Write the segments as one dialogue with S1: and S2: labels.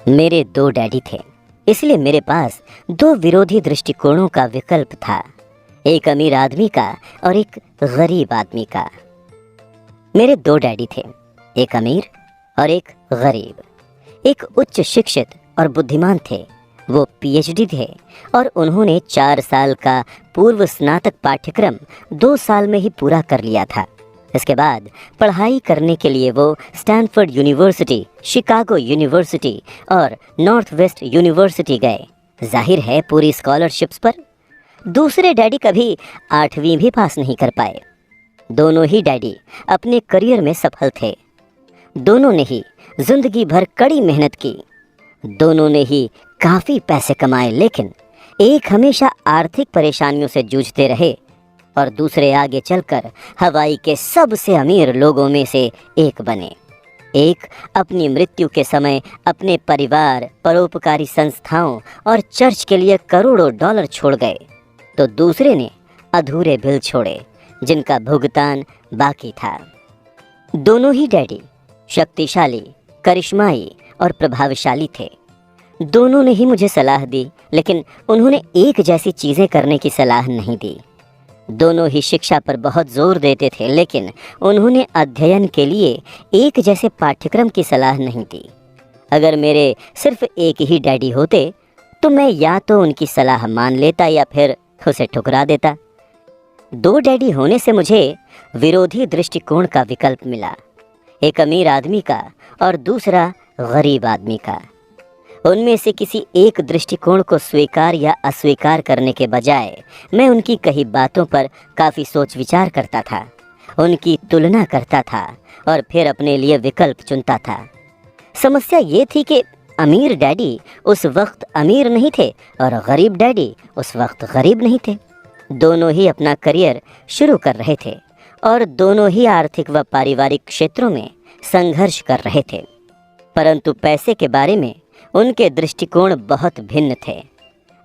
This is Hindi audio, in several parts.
S1: मेरे दो डैडी थे, इसलिए मेरे पास दो विरोधी दृष्टिकोणों का विकल्प था, एक अमीर आदमी का और एक गरीब आदमी का। मेरे दो डैडी थे, एक अमीर और एक गरीब। एक उच्च शिक्षित और बुद्धिमान थे, वो पीएचडी थे और उन्होंने 4 साल का पूर्व स्नातक पाठ्यक्रम 2 साल में ही पूरा कर लिया था। इसके बाद पढ़ाई करने के लिए वो स्टैनफोर्ड यूनिवर्सिटी, शिकागो यूनिवर्सिटी और नॉर्थ वेस्ट यूनिवर्सिटी गए, जाहिर है पूरी स्कॉलरशिप्स पर। दूसरे डैडी कभी 8वीं भी पास नहीं कर पाए। दोनों ही डैडी अपने करियर में सफल थे, दोनों ने ही जिंदगी भर कड़ी मेहनत की, दोनों ने ही काफ़ी पैसे कमाए, लेकिन एक हमेशा आर्थिक परेशानियों से जूझते रहे और दूसरे आगे चलकर हवाई के सबसे अमीर लोगों में से एक बने। एक अपनी मृत्यु के समय अपने परिवार, परोपकारी संस्थाओं और चर्च के लिए करोड़ों डॉलर छोड़ गए, तो दूसरे ने अधूरे बिल छोड़े जिनका भुगतान बाकी था। दोनों ही डैडी शक्तिशाली, करिश्माई और प्रभावशाली थे। दोनों ने ही मुझे सलाह दी, लेकिन उन्होंने एक जैसी चीज़ें करने की सलाह नहीं दी। दोनों ही शिक्षा पर बहुत जोर देते थे, लेकिन उन्होंने अध्ययन के लिए एक जैसे पाठ्यक्रम की सलाह नहीं दी। अगर मेरे सिर्फ एक ही डैडी होते तो मैं या तो उनकी सलाह मान लेता या फिर उसे ठुकरा देता। दो डैडी होने से मुझे विरोधी दृष्टिकोण का विकल्प मिला, एक अमीर आदमी का और दूसरा गरीब आदमी का। उनमें से किसी एक दृष्टिकोण को स्वीकार या अस्वीकार करने के बजाय मैं उनकी कही बातों पर काफ़ी सोच विचार करता था, उनकी तुलना करता था और फिर अपने लिए विकल्प चुनता था। समस्या ये थी कि अमीर डैडी उस वक्त अमीर नहीं थे और गरीब डैडी उस वक्त गरीब नहीं थे। दोनों ही अपना करियर शुरू कर रहे थे और दोनों ही आर्थिक व पारिवारिक क्षेत्रों में संघर्ष कर रहे थे, परंतु पैसे के बारे में उनके दृष्टिकोण बहुत भिन्न थे।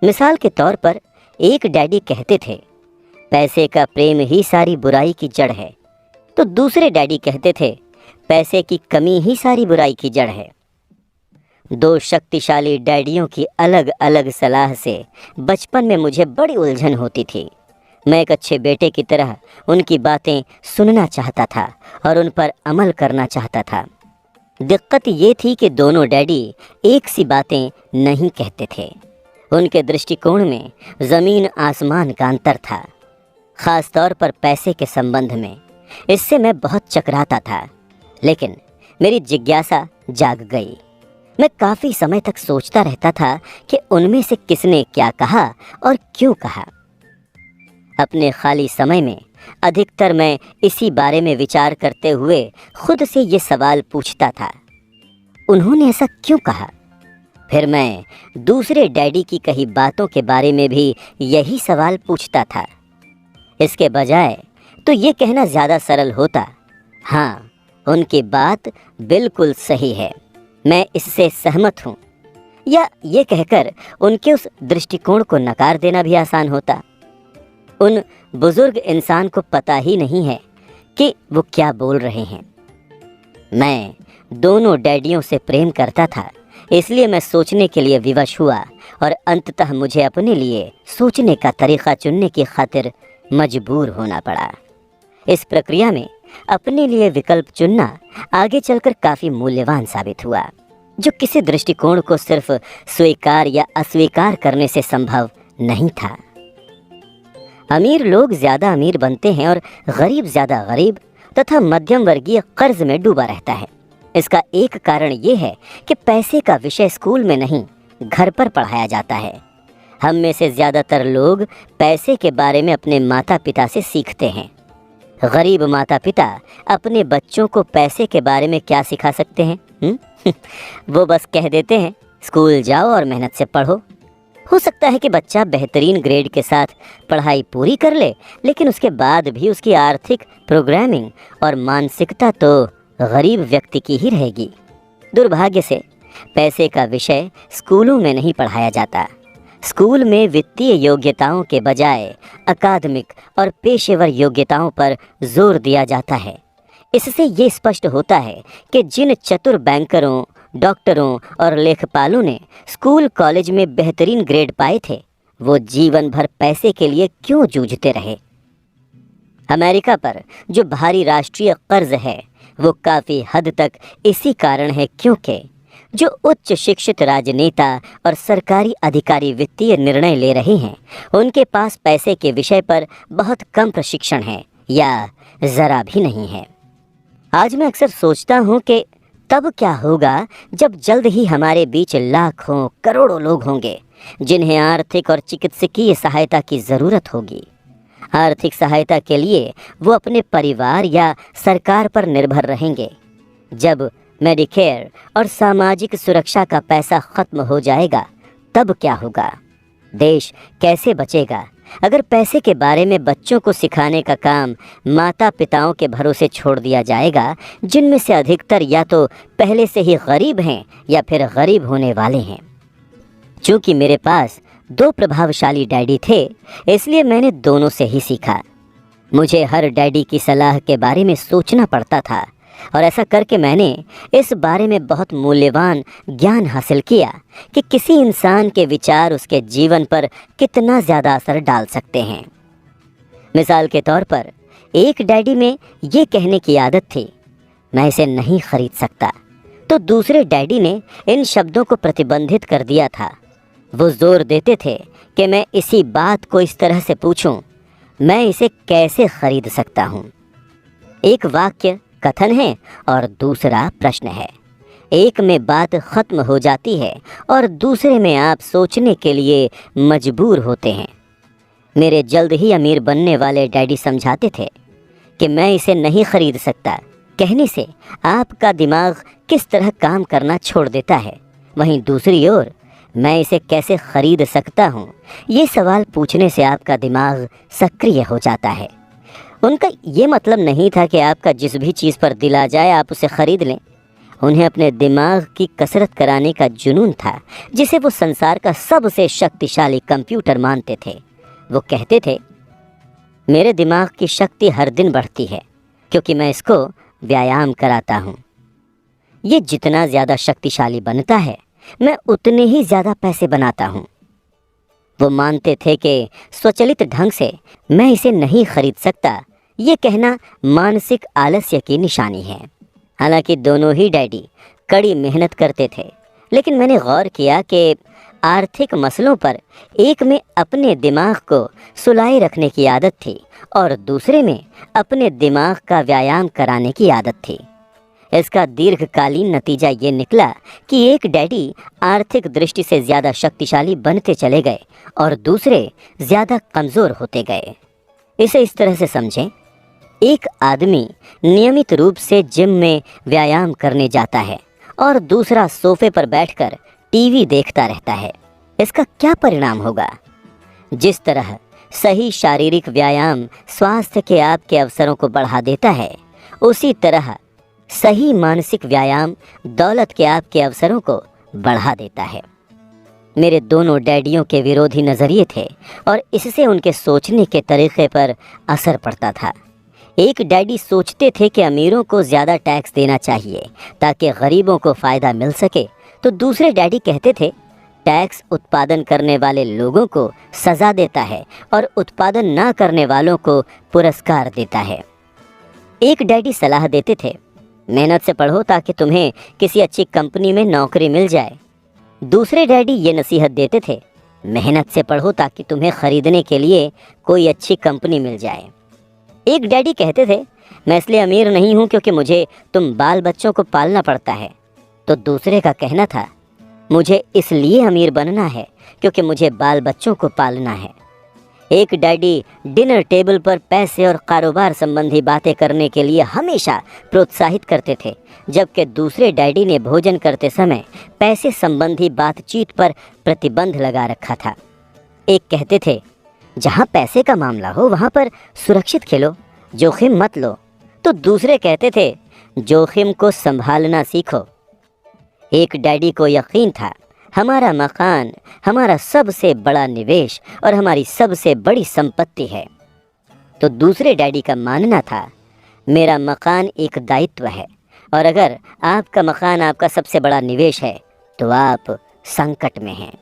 S1: मिसाल के तौर पर एक डैडी कहते थे, पैसे का प्रेम ही सारी बुराई की जड़ है, तो दूसरे डैडी कहते थे, पैसे की कमी ही सारी बुराई की जड़ है। दो शक्तिशाली डैडियों की अलग अलग सलाह से बचपन में मुझे बड़ी उलझन होती थी। मैं एक अच्छे बेटे की तरह उनकी बातें सुनना चाहता था और उन पर अमल करना चाहता था। दिक्कत ये थी कि दोनों डैडी एक सी बातें नहीं कहते थे। उनके दृष्टिकोण में ज़मीन आसमान का अंतर था, ख़ास तौर पर पैसे के संबंध में। इससे मैं बहुत चकराता था, लेकिन मेरी जिज्ञासा जाग गई। मैं काफ़ी समय तक सोचता रहता था कि उनमें से किसने क्या कहा और क्यों कहा। अपने खाली समय में अधिकतर मैं इसी बारे में विचार करते हुए खुद से ये सवाल पूछता था, उन्होंने ऐसा क्यों कहा? फिर मैं दूसरे डैडी की कही बातों के बारे में भी यही सवाल पूछता था। इसके बजाय तो ये कहना ज़्यादा सरल होता, हाँ, उनकी बात बिल्कुल सही है, मैं इससे सहमत हूँ, या ये कहकर उनके उस दृष्टिकोण को नकार देना भी आसान होता। उन बुजुर्ग इंसान को पता ही नहीं है कि वो क्या बोल रहे हैं। मैं दोनों डैडियों से प्रेम करता था, इसलिए मैं सोचने के लिए विवश हुआ और अंततः मुझे अपने लिए सोचने का तरीक़ा चुनने की खातिर मजबूर होना पड़ा। इस प्रक्रिया में अपने लिए विकल्प चुनना आगे चलकर काफ़ी मूल्यवान साबित हुआ, जो किसी दृष्टिकोण को सिर्फ स्वीकार या अस्वीकार करने से संभव नहीं था। अमीर लोग ज़्यादा अमीर बनते हैं और गरीब ज़्यादा गरीब तथा मध्यम वर्गीय कर्ज में डूबा रहता है। इसका एक कारण ये है कि पैसे का विषय स्कूल में नहीं, घर पर पढ़ाया जाता है। हम में से ज़्यादातर लोग पैसे के बारे में अपने माता पिता से सीखते हैं। गरीब माता पिता अपने बच्चों को पैसे के बारे में क्या सिखा सकते हैं? वो बस कह देते हैं, स्कूल जाओ और मेहनत से पढ़ो। हो सकता है कि बच्चा बेहतरीन ग्रेड के साथ पढ़ाई पूरी कर ले, लेकिन उसके बाद भी उसकी आर्थिक प्रोग्रामिंग और मानसिकता तो गरीब व्यक्ति की ही रहेगी। दुर्भाग्य से पैसे का विषय स्कूलों में नहीं पढ़ाया जाता। स्कूल में वित्तीय योग्यताओं के बजाय अकादमिक और पेशेवर योग्यताओं पर जोर दिया जाता है। इससे ये स्पष्ट होता है कि जिन चतुर बैंकरों, डॉक्टरों और लेखपालों ने स्कूल कॉलेज में बेहतरीन ग्रेड पाए थे, वो जीवन भर पैसे के लिए क्यों जूझते रहे? अमेरिका पर जो भारी राष्ट्रीय कर्ज है वो काफ़ी हद तक इसी कारण है क्योंकि जो उच्च शिक्षित राजनेता और सरकारी अधिकारी वित्तीय निर्णय ले रहे हैं उनके पास पैसे के विषय पर बहुत कम प्रशिक्षण है या ज़रा भी नहीं है। आज मैं अक्सर सोचता हूँ कि तब क्या होगा जब जल्द ही हमारे बीच लाखों करोड़ों लोग होंगे जिन्हें आर्थिक और चिकित्सकीय सहायता की ज़रूरत होगी। आर्थिक सहायता के लिए वो अपने परिवार या सरकार पर निर्भर रहेंगे। जब मेडिकेयर और सामाजिक सुरक्षा का पैसा खत्म हो जाएगा तब क्या होगा? देश कैसे बचेगा? अगर पैसे के बारे में बच्चों को सिखाने का काम माता पिताओं के भरोसे छोड़ दिया जाएगा, जिनमें से अधिकतर या तो पहले से ही गरीब हैं या फिर गरीब होने वाले हैं। चूँकि मेरे पास 2 प्रभावशाली डैडी थे, इसलिए मैंने दोनों से ही सीखा। मुझे हर डैडी की सलाह के बारे में सोचना पड़ता था और ऐसा करके मैंने इस बारे में बहुत मूल्यवान ज्ञान हासिल किया कि किसी इंसान के विचार उसके जीवन पर कितना ज़्यादा असर डाल सकते हैं। मिसाल के तौर पर एक डैडी में ये कहने की आदत थी, मैं इसे नहीं खरीद सकता, तो दूसरे डैडी ने इन शब्दों को प्रतिबंधित कर दिया था। वो जोर देते थे कि मैं इसी बात को इस तरह से पूछूं, मैं इसे कैसे खरीद सकता हूँ। एक वाक्य कथन है और दूसरा प्रश्न है। एक में बात खत्म हो जाती है और दूसरे में आप सोचने के लिए मजबूर होते हैं। मेरे जल्द ही अमीर बनने वाले डैडी समझाते थे कि मैं इसे नहीं खरीद सकता कहने से आपका दिमाग किस तरह काम करना छोड़ देता है, वहीं दूसरी ओर मैं इसे कैसे खरीद सकता हूँ, ये सवाल पूछने से आपका दिमाग सक्रिय हो जाता है। उनका ये मतलब नहीं था कि आपका जिस भी चीज़ पर दिल आ जाए आप उसे ख़रीद लें। उन्हें अपने दिमाग की कसरत कराने का जुनून था, जिसे वो संसार का सबसे शक्तिशाली कंप्यूटर मानते थे। वो कहते थे, मेरे दिमाग की शक्ति हर दिन बढ़ती है क्योंकि मैं इसको व्यायाम कराता हूँ। ये जितना ज़्यादा शक्तिशाली बनता है मैं उतने ही ज़्यादा पैसे बनाता हूँ। वो मानते थे कि स्वचालित ढंग से मैं इसे नहीं खरीद सकता, ये कहना मानसिक आलस्य की निशानी है। हालांकि दोनों ही डैडी कड़ी मेहनत करते थे, लेकिन मैंने गौर किया कि आर्थिक मसलों पर एक में अपने दिमाग को सुलाए रखने की आदत थी और दूसरे में अपने दिमाग का व्यायाम कराने की आदत थी। इसका दीर्घकालीन नतीजा ये निकला कि एक डैडी आर्थिक दृष्टि से ज़्यादा शक्तिशाली बनते चले गए और दूसरे ज़्यादा कमज़ोर होते गए। इसे इस तरह से समझें, एक आदमी नियमित रूप से जिम में व्यायाम करने जाता है और दूसरा सोफे पर बैठकर टीवी देखता रहता है। इसका क्या परिणाम होगा? जिस तरह सही शारीरिक व्यायाम स्वास्थ्य के आपके अवसरों को बढ़ा देता है, उसी तरह सही मानसिक व्यायाम दौलत के आपके अवसरों को बढ़ा देता है। मेरे दोनों डैडियों के विरोधी नज़रिए थे और इससे उनके सोचने के तरीक़े पर असर पड़ता था। एक डैडी सोचते थे कि अमीरों को ज़्यादा टैक्स देना चाहिए ताकि गरीबों को फ़ायदा मिल सके, तो दूसरे डैडी कहते थे टैक्स उत्पादन करने वाले लोगों को सज़ा देता है और उत्पादन ना करने वालों को पुरस्कार देता है। एक डैडी सलाह देते थे, मेहनत से पढ़ो ताकि तुम्हें किसी अच्छी कंपनी में नौकरी मिल जाए। दूसरे डैडी ये नसीहत देते थे, मेहनत से पढ़ो ताकि तुम्हें ख़रीदने के लिए कोई अच्छी कंपनी मिल जाए। एक डैडी कहते थे, मैं इसलिए अमीर नहीं हूँ क्योंकि मुझे तुम बाल बच्चों को पालना पड़ता है, तो दूसरे का कहना था, मुझे इसलिए अमीर बनना है क्योंकि मुझे बाल बच्चों को पालना है। एक डैडी डिनर टेबल पर पैसे और कारोबार संबंधी बातें करने के लिए हमेशा प्रोत्साहित करते थे, जबकि दूसरे डैडी ने भोजन करते समय पैसे संबंधी बातचीत पर प्रतिबंध लगा रखा था। एक कहते थे, जहाँ पैसे का मामला हो वहाँ पर सुरक्षित खेलो, जोखिम मत लो, तो दूसरे कहते थे, जोखिम को संभालना सीखो। एक डैडी को यकीन था, हमारा मकान हमारा सबसे बड़ा निवेश और हमारी सबसे बड़ी संपत्ति है, तो दूसरे डैडी का मानना था, मेरा मकान एक दायित्व है, और अगर आपका मकान आपका सबसे बड़ा निवेश है तो आप संकट में हैं।